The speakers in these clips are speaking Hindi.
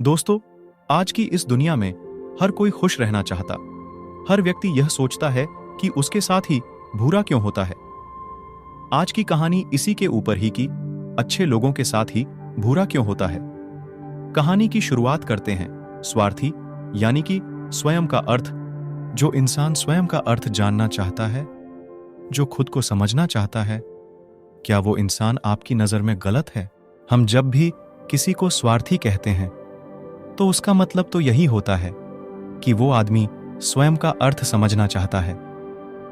दोस्तों, आज की इस दुनिया में हर कोई खुश रहना चाहता। हर व्यक्ति यह सोचता है कि उसके साथ ही बुरा क्यों होता है। आज की कहानी इसी के ऊपर ही कि अच्छे लोगों के साथ ही बुरा क्यों होता है। कहानी की शुरुआत करते हैं स्वार्थी यानी कि स्वयं का अर्थ। जो इंसान स्वयं का अर्थ जानना चाहता है, जो खुद को समझना चाहता है, क्या वो इंसान आपकी नजर में गलत है? हम जब भी किसी को स्वार्थी कहते हैं तो उसका मतलब तो यही होता है कि वो आदमी स्वयं का अर्थ समझना चाहता है।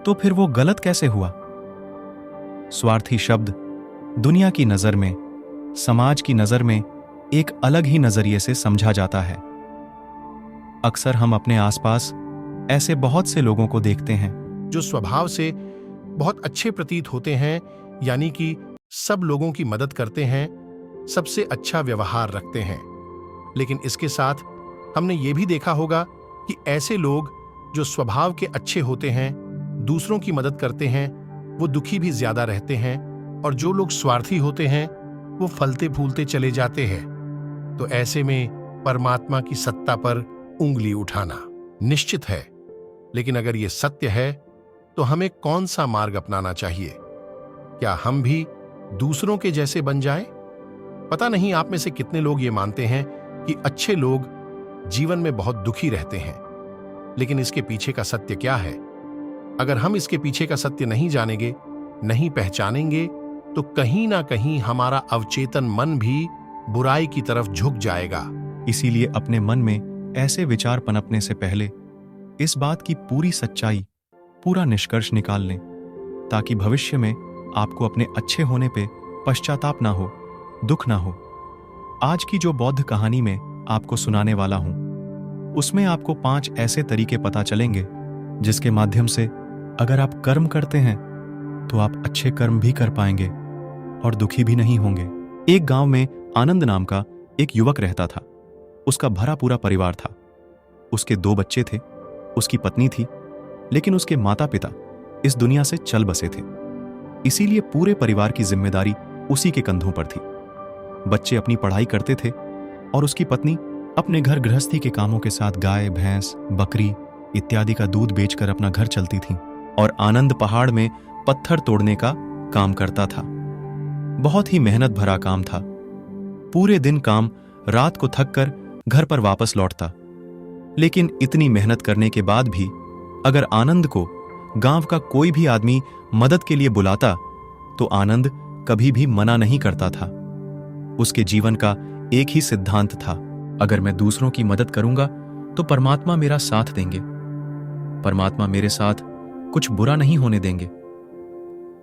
तो फिर वो गलत कैसे हुआ? स्वार्थी शब्द दुनिया की नजर में, समाज की नजर में एक अलग ही नजरिए से समझा जाता है। अक्सर हम अपने आसपास ऐसे बहुत से लोगों को देखते हैं जो स्वभाव से बहुत अच्छे प्रतीत होते हैं, यानी कि सब लोगों की मदद करते हैं, सबसे अच्छा व्यवहार रखते हैं। लेकिन इसके साथ हमने ये भी देखा होगा कि ऐसे लोग जो स्वभाव के अच्छे होते हैं, दूसरों की मदद करते हैं, वो दुखी भी ज्यादा रहते हैं, और जो लोग स्वार्थी होते हैं वो फलते फूलते चले जाते हैं। तो ऐसे में परमात्मा की सत्ता पर उंगली उठाना निश्चित है। लेकिन अगर ये सत्य है तो हमें कौन सा मार्ग अपनाना चाहिए? क्या हम भी दूसरों के जैसे बन जाएं? पता नहीं आप में से कितने लोग ये मानते हैं कि अच्छे लोग जीवन में बहुत दुखी रहते हैं। लेकिन इसके पीछे का सत्य क्या है? अगर हम इसके पीछे का सत्य नहीं जानेंगे, नहीं पहचानेंगे, तो कहीं ना कहीं हमारा अवचेतन मन भी बुराई की तरफ झुक जाएगा। इसीलिए अपने मन में ऐसे विचार पनपने से पहले इस बात की पूरी सच्चाई, पूरा निष्कर्ष निकाल लें, ताकि भविष्य में आपको अपने अच्छे होने पे पश्चाताप ना हो, दुख ना हो। आज की जो बौद्ध कहानी में आपको सुनाने वाला हूं, उसमें आपको 5 ऐसे तरीके पता चलेंगे जिसके माध्यम से अगर आप कर्म करते हैं तो आप अच्छे कर्म भी कर पाएंगे और दुखी भी नहीं होंगे। एक गांव में आनंद नाम का एक युवक रहता था। उसका भरा पूरा परिवार था। उसके 2 बच्चे थे, उसकी पत्नी थी, लेकिन उसके माता पिता इस दुनिया से चल बसे थे। इसीलिए पूरे परिवार की जिम्मेदारी उसी के कंधों पर थी। बच्चे अपनी पढ़ाई करते थे और उसकी पत्नी अपने घर गृहस्थी के कामों के साथ गाय, भैंस, बकरी इत्यादि का दूध बेचकर अपना घर चलती थी। और आनंद पहाड़ में पत्थर तोड़ने का काम करता था। बहुत ही मेहनत भरा काम था। पूरे दिन काम, रात को थक कर घर पर वापस लौटता। लेकिन इतनी मेहनत करने के बाद भी अगर आनंद को गांव का कोई भी आदमी मदद के लिए बुलाता तो आनंद कभी भी मना नहीं करता था। उसके जीवन का एक ही सिद्धांत था, अगर मैं दूसरों की मदद करूंगा तो परमात्मा मेरा साथ देंगे, परमात्मा मेरे साथ कुछ बुरा नहीं होने देंगे।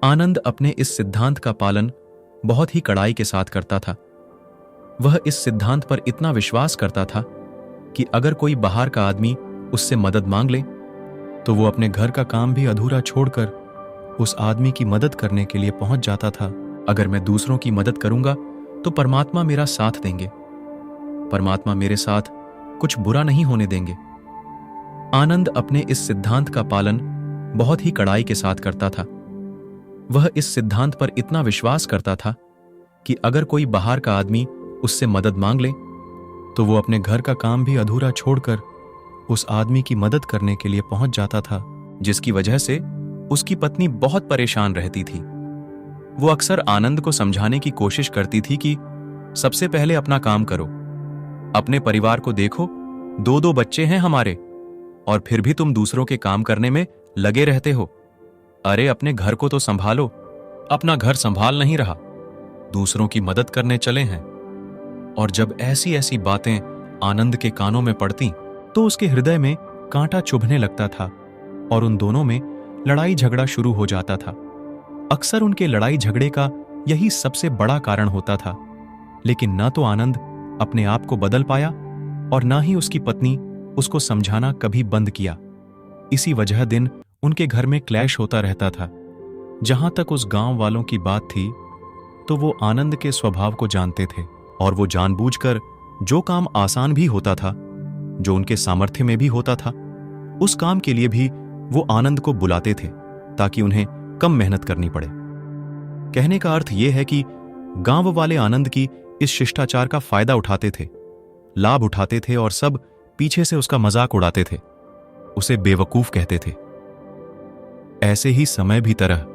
आनंद अपने इस सिद्धांत का पालन बहुत ही कड़ाई के साथ करता था। वह इस सिद्धांत पर इतना विश्वास करता था कि अगर कोई बाहर का आदमी उससे मदद मांग ले तो वो अपने घर का काम भी अधूरा छोड़कर उस आदमी की मदद करने के लिए पहुंच जाता था। अगर मैं दूसरों की मदद करूंगा तो परमात्मा मेरा साथ देंगे, परमात्मा मेरे साथ कुछ बुरा नहीं होने देंगे। आनंद अपने इस सिद्धांत का पालन बहुत ही कड़ाई के साथ करता था। वह इस सिद्धांत पर इतना विश्वास करता था कि अगर कोई बाहर का आदमी उससे मदद मांग ले तो वो अपने घर का काम भी अधूरा छोड़कर उस आदमी की मदद करने के लिए पहुंच जाता था, जिसकी वजह से उसकी पत्नी बहुत परेशान रहती थी। वो अक्सर आनंद को समझाने की कोशिश करती थी कि सबसे पहले अपना काम करो, अपने परिवार को देखो, 2-2 बच्चे हैं हमारे, और फिर भी तुम दूसरों के काम करने में लगे रहते हो। अरे अपने घर को तो संभालो, अपना घर संभाल नहीं रहा, दूसरों की मदद करने चले हैं। और जब ऐसी ऐसी बातें आनंद के कानों में पड़ती तो उसके हृदय में कांटा चुभने लगता था और उन दोनों में लड़ाई झगड़ा शुरू हो जाता था। अक्सर उनके लड़ाई झगड़े का यही सबसे बड़ा कारण होता था। लेकिन न तो आनंद अपने आप को बदल पाया और ना ही उसकी पत्नी उसको समझाना कभी बंद किया। इसी वजह दिन उनके घर में क्लैश होता रहता था। जहां तक उस गांव वालों की बात थी तो वो आनंद के स्वभाव को जानते थे और वो जानबूझकर जो काम आसान भी होता था, जो उनके सामर्थ्य में भी होता था, उस काम के लिए भी वो आनंद को बुलाते थे ताकि उन्हें कम मेहनत करनी पड़े। कहने का अर्थ यह है कि गांव वाले आनंद की इस शिष्टाचार का फायदा उठाते थे लाभ उठाते थे और सब पीछे से उसका मजाक उड़ाते थे, उसे बेवकूफ कहते थे। ऐसे ही समय भी तरह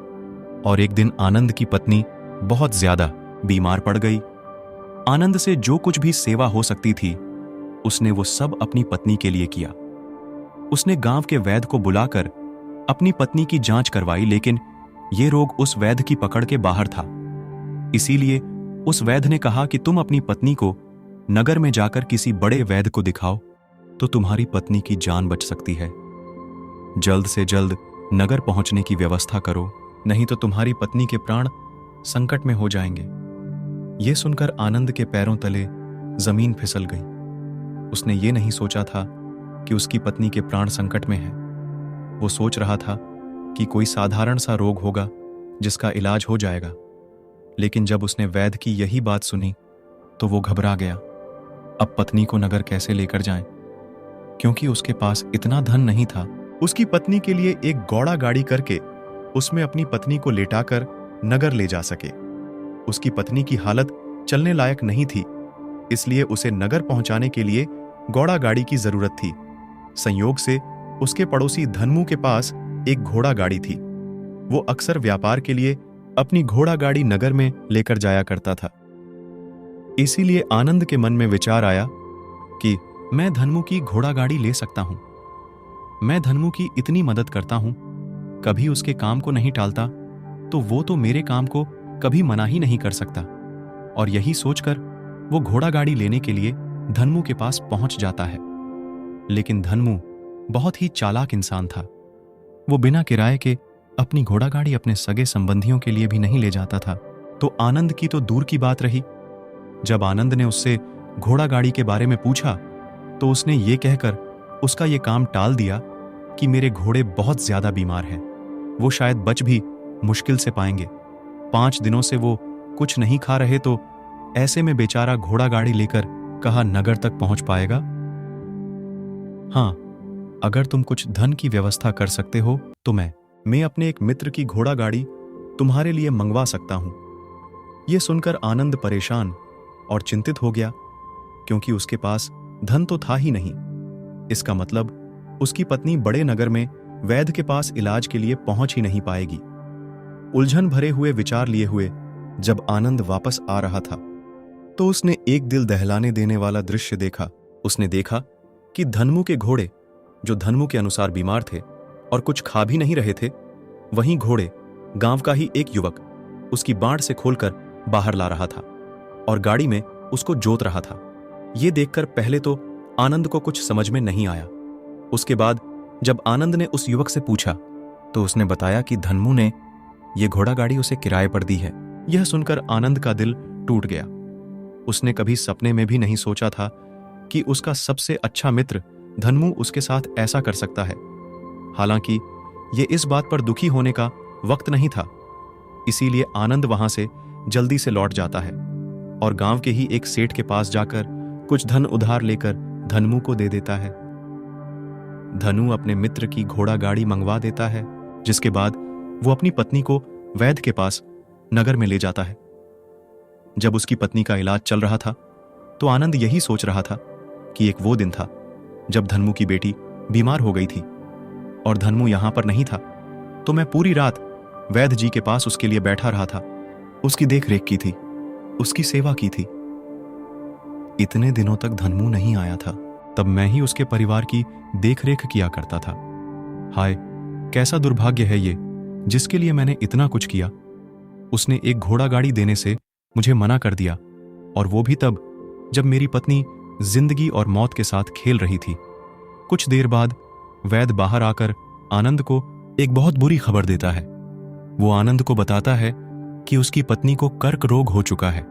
और एक दिन आनंद की पत्नी बहुत ज्यादा बीमार पड़ गई। आनंद से जो कुछ भी सेवा हो सकती थी उसने वो सब अपनी पत्नी के लिए किया। उसने गांव के वैद्य को बुलाकर अपनी पत्नी की जांच करवाई, लेकिन ये रोग उस वैद्य की पकड़ के बाहर था। इसीलिए उस वैद्य ने कहा कि तुम अपनी पत्नी को नगर में जाकर किसी बड़े वैद्य को दिखाओ तो तुम्हारी पत्नी की जान बच सकती है। जल्द से जल्द नगर पहुंचने की व्यवस्था करो, नहीं तो तुम्हारी पत्नी के प्राण संकट में हो जाएंगे। यह सुनकर आनंद के पैरों तले जमीन फिसल गई। उसने ये नहीं सोचा था कि उसकी पत्नी के प्राण संकट में है। वो सोच रहा था कि कोई साधारण सा रोग होगा जिसका इलाज हो जाएगा। लेकिन जब उसने वैद्य की यही बात सुनी तो वो घबरा गया। अब पत्नी को नगर कैसे लेकर जाएं? क्योंकि उसके पास इतना धन नहीं था उसकी पत्नी के लिए एक घोड़ा गाड़ी करके उसमें अपनी पत्नी को लेटाकर नगर ले जा सके। उसकी पत्नी की हालत चलने लायक नहीं थी, इसलिए उसे नगर पहुंचाने के लिए घोड़ा गाड़ी की जरूरत थी। संयोग से उसके पड़ोसी धनमू के पास एक घोड़ा गाड़ी थी। वो अक्सर व्यापार के लिए अपनी घोड़ा गाड़ी नगर में लेकर जाया करता था। इसीलिए आनंद के मन में विचार आया कि मैं धनमू की घोड़ा गाड़ी ले सकता हूं। मैं धनमू की इतनी मदद करता हूं, कभी उसके काम को नहीं टालता, तो वो तो मेरे काम को कभी मना ही नहीं कर सकता। और यही सोचकर वो घोड़ा गाड़ी लेने के लिए धनमू के पास पहुंच जाता है। लेकिन धनमू बहुत ही चालाक इंसान था। वो बिना किराए के अपनी घोड़ा गाड़ी अपने सगे संबंधियों के लिए भी नहीं ले जाता था। तो आनंद की तो दूर की बात रही। जब आनंद ने उससे घोड़ा गाड़ी के बारे में पूछा तो उसने ये कहकर उसका ये काम टाल दिया कि मेरे घोड़े बहुत ज्यादा बीमार हैं, वो शायद बच भी मुश्किल से पाएंगे। 5 दिनों से वो कुछ नहीं खा रहे, तो ऐसे में बेचारा घोड़ा गाड़ी लेकर कहाँ नगर तक पहुंच पाएगा। हाँ, अगर तुम कुछ धन की व्यवस्था कर सकते हो तो मैं अपने एक मित्र की घोड़ा गाड़ी तुम्हारे लिए मंगवा सकता हूं। यह सुनकर आनंद परेशान और चिंतित हो गया, क्योंकि उसके पास धन तो था ही नहीं। इसका मतलब उसकी पत्नी बड़े नगर में वैद्य के पास इलाज के लिए पहुंच ही नहीं पाएगी। उलझन भरे हुए विचार लिए हुए जब आनंद वापस आ रहा था तो उसने एक दिल दहलाने देने वाला दृश्य देखा। उसने देखा कि धनमू के घोड़े, जो धनमू के अनुसार बीमार थे और कुछ खा भी नहीं रहे थे, वहीं घोड़े गांव का ही एक युवक उसकी बाड़ से खोलकर बाहर ला रहा था और गाड़ी में उसको जोत रहा था। यह देखकर पहले तो आनंद को कुछ समझ में नहीं आया। उसके बाद जब आनंद ने उस युवक से पूछा तो उसने बताया कि धनमू ने यह घोड़ा गाड़ी उसे किराए पर दी है। यह सुनकर आनंद का दिल टूट गया। उसने कभी सपने में भी नहीं सोचा था कि उसका सबसे अच्छा मित्र धनमू उसके साथ ऐसा कर सकता है। हालांकि यह इस बात पर दुखी होने का वक्त नहीं था, इसीलिए आनंद वहां से जल्दी से लौट जाता है और गांव के ही एक सेठ के पास जाकर कुछ धन उधार लेकर धनमू को दे देता है। धनु अपने मित्र की घोड़ा गाड़ी मंगवा देता है, जिसके बाद वो अपनी पत्नी को वैद्य के पास नगर में ले जाता है। जब उसकी पत्नी का इलाज चल रहा था तो आनंद यही सोच रहा था कि एक वो दिन था जब धनमू की बेटी बीमार हो गई थी और धनमू यहां पर नहीं था, तो मैं पूरी रात वैद्य जी के पास उसके लिए बैठा रहा था, उसकी देखरेख की थी, उसकी सेवा की थी। इतने दिनों तक धनमू नहीं आया था, तब मैं ही उसके परिवार की देखरेख किया करता था। हाय, कैसा दुर्भाग्य है ये, जिसके लिए मैंने इतना कुछ किया। उसने एक घोड़ा गाड़ी देने से मुझे मना कर दिया, और वो भी तब जब मेरी पत्नी जिंदगी और मौत के साथ खेल रही थी। कुछ देर बाद वैद्य बाहर आकर आनंद को एक बहुत बुरी खबर देता है। वो आनंद को बताता है कि उसकी पत्नी को कर्क रोग हो चुका है